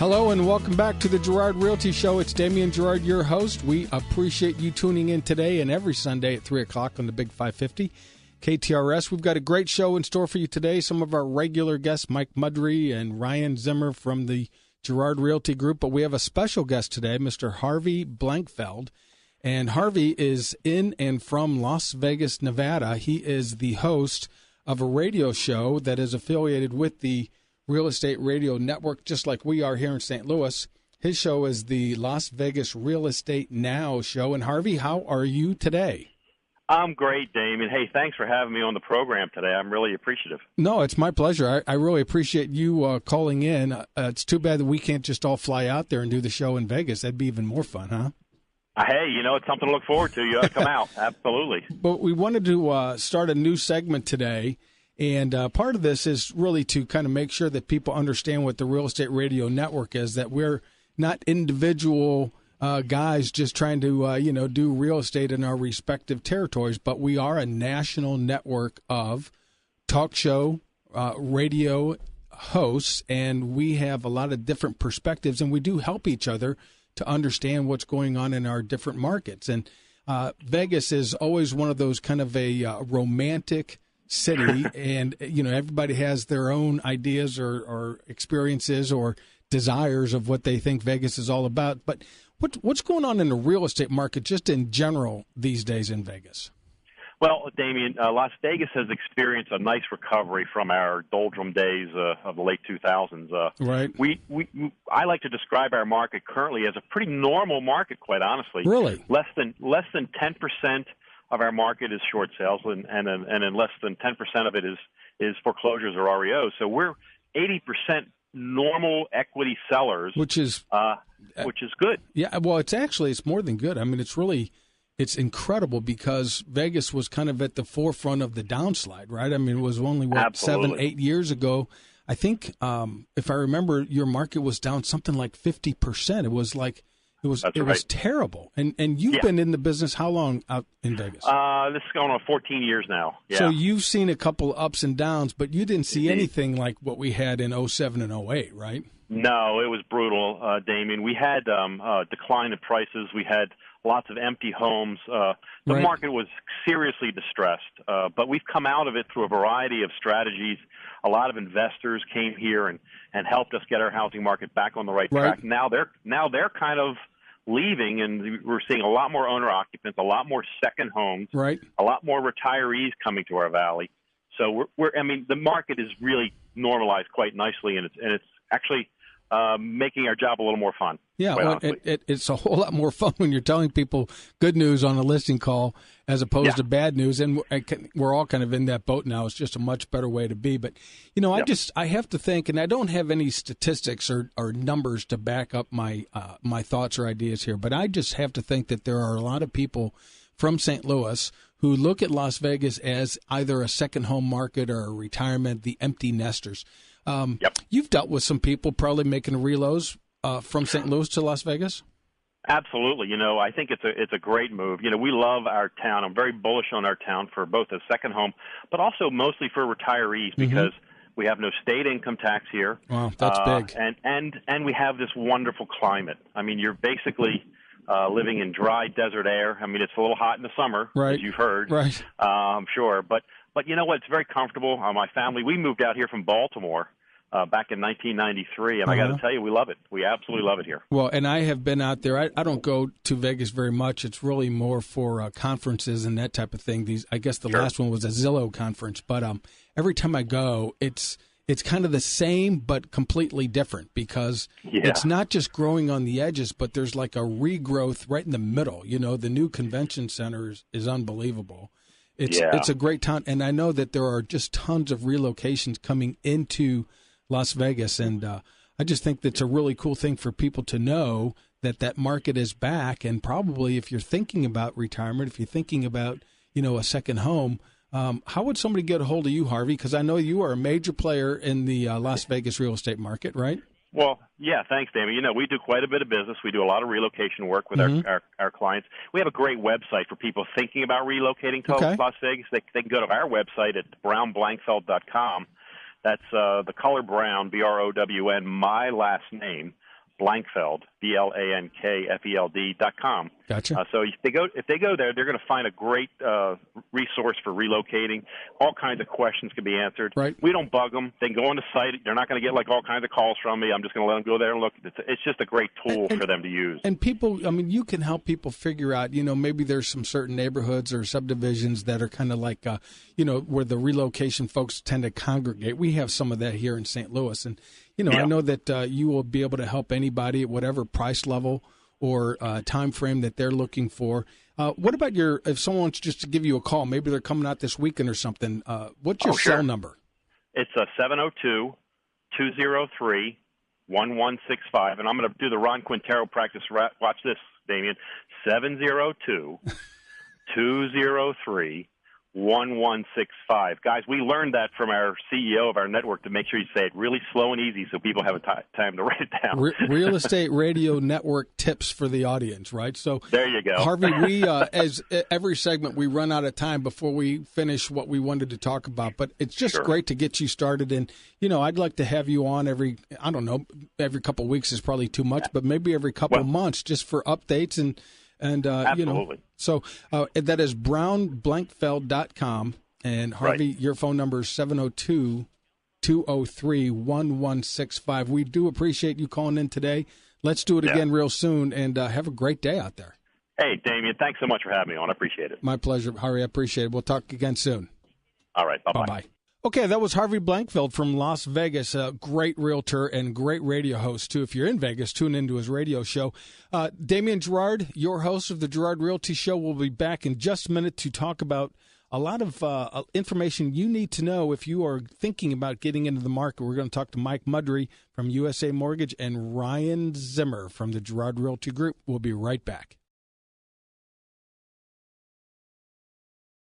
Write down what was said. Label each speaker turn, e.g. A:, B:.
A: Hello and welcome back to the Girard Realty Show. It's Damian Girard, your host. We appreciate you tuning in today and every Sunday at 3 o'clock on the Big 550 KTRS. We've got a great show in store for you today. Some of our regular guests, Mike Mudry and Ryan Zimmer from the Girard Realty Group, but we have a special guest today, Mr. Harvey Blankfeld. And Harvey is in and from Las Vegas, Nevada. He is the host of a radio show that is affiliated with the Real Estate Radio Network, just like we are here in St. Louis. His show is the Las Vegas Real Estate Now show. And Harvey, how are you today?
B: I'm great, Damian. Hey, thanks for having me on the program today. I'm really appreciative.
A: No, it's my pleasure. I really appreciate you calling in. It's too bad that we can't just all fly out there and do the show in Vegas. That'd be even more fun, huh?
B: Hey, it's something to look forward to. You ought to come out. Absolutely.
A: But we wanted to start a new segment today. And part of this is really to kind of make sure that people understand what the Real Estate Radio Network is, that we're not individual guys just trying to, do real estate in our respective territories, but we are a national network of talk show, radio hosts, and we have a lot of different perspectives, and we do help each other to understand what's going on in our different markets. And Vegas is always one of those kind of a romantic city, and everybody has their own ideas or experiences or desires of what they think Vegas is all about. But what's going on in the real estate market just in general these days in Vegas?
B: Well, Damian, Las Vegas has experienced a nice recovery from our doldrum days of the late 2000s.
A: Right.
B: I like to describe our market currently as a pretty normal market, quite honestly.
A: Really?
B: Less than 10% of our market is short sales, and then less than 10% of it is foreclosures or REOs. So we're 80% normal equity sellers,
A: which is
B: good.
A: Yeah, well, it's more than good. I mean, it's incredible because Vegas was kind of at the forefront of the downslide, right? I mean, it was only,
B: Absolutely.
A: 7-8 years ago. I think, if I remember, your market was down something like 50%. It was was terrible. And you've been in the business how long out in Vegas?
B: This is going on 14 years now. Yeah.
A: So you've seen a couple ups and downs, but you didn't see anything like what we had in 07 and 08, right?
B: No, it was brutal, Damian. We had decline in prices. We had lots of empty homes. The market was seriously distressed, but we've come out of it through a variety of strategies. A lot of investors came here and helped us get our housing market back on the right track. Now they're kind of leaving, and we're seeing a lot more owner occupants, a lot more second homes, a lot more retirees coming to our valley. So the market is really normalized quite nicely, and it's actually making our job a little more fun.
A: Yeah, well, it's a whole lot more fun when you're telling people good news on a listing call as opposed to bad news, and we're all kind of in that boat now. It's just a much better way to be. But, I have to think, and I don't have any statistics or numbers to back up my thoughts or ideas here, but I just have to think that there are a lot of people from St. Louis who look at Las Vegas as either a second home market or a retirement, the empty nesters. You've dealt with some people probably making reloads from St. Louis to Las Vegas?
B: Absolutely. I think it's a great move. We love our town. I'm very bullish on our town for both a second home, but also mostly for retirees because we have no state income tax here.
A: Wow, that's big.
B: And we have this wonderful climate. I mean, you're basically living in dry desert air. I mean, it's a little hot in the summer, as you've heard.
A: Right.
B: I'm sure. But you know what? It's very comfortable. My family, we moved out here from Baltimore back in 1993, and I got to tell you, we love it. We absolutely love it here.
A: Well, and I have been out there. I don't go to Vegas very much. It's really more for conferences and that type of thing. I guess the last one was a Zillow conference, but every time I go, it's kind of the same but completely different because it's not just growing on the edges, but there's like a regrowth right in the middle. The new convention center is unbelievable. It's a great town, and I know that there are just tons of relocations coming into Las Vegas, and I just think that's a really cool thing for people to know that market is back, and probably if you're thinking about retirement, if you're thinking about, a second home, how would somebody get a hold of you, Harvey? Because I know you are a major player in the Las Vegas real estate market, right?
B: Well, yeah, thanks, Damian. We do quite a bit of business. We do a lot of relocation work with our clients. We have a great website for people thinking about relocating to Las Vegas. They can go to our website at brownblankfeld.com. That's the color brown, BROWN, my last name, Blankfeld, BLANKFELD.com.
A: Gotcha.
B: So if they go there, they're going to find a great resource for relocating. All kinds of questions can be answered.
A: Right.
B: We don't bug them. They can go on the site. They're not going to get like all kinds of calls from me. I'm just going to let them go there and look. It's just a great tool for them to use.
A: And people, I mean, you can help people figure out, maybe there's some certain neighborhoods or subdivisions that are kind of like, where the relocation folks tend to congregate. We have some of that here in St. Louis. And, I know that you will be able to help anybody at whatever price level or time frame that they're looking for. What about if someone wants just to give you a call, maybe they're coming out this weekend or something, what's your cell number? It's 702-203-1165,
B: and I'm going to do the Ron Quintero practice. Watch this, Damian. 702-203-1165. Guys, we learned that from our CEO of our network to make sure you say it really slow and easy so people have time to write it down.
A: Real Estate Radio Network tips for the audience, right? So
B: there you go.
A: Harvey, we, as every segment, we run out of time before we finish what we wanted to talk about, but it's just great to get you started. And, I'd like to have you on every couple of weeks is probably too much, but maybe every couple of months just for updates and
B: absolutely.
A: So that is brownblankfeld.com. And Harvey, your phone number is 702-203-1165. We do appreciate you calling in today. Let's do it again real soon, and have a great day out there.
B: Hey, Damian, thanks so much for having me on. I appreciate it.
A: My pleasure, Harvey. I appreciate it. We'll talk again soon.
B: All right. Bye-bye.
A: Bye-bye. Okay, that was Harvey Blankfeld from Las Vegas, a great realtor and great radio host, too. If you're in Vegas, tune into his radio show. Damian Gerard, your host of the Gerard Realty Show, will be back in just a minute to talk about a lot of information you need to know if you are thinking about getting into the market. We're going to talk to Mike Mudry from USA Mortgage and Ryan Zimmer from the Gerard Realty Group. We'll be right back.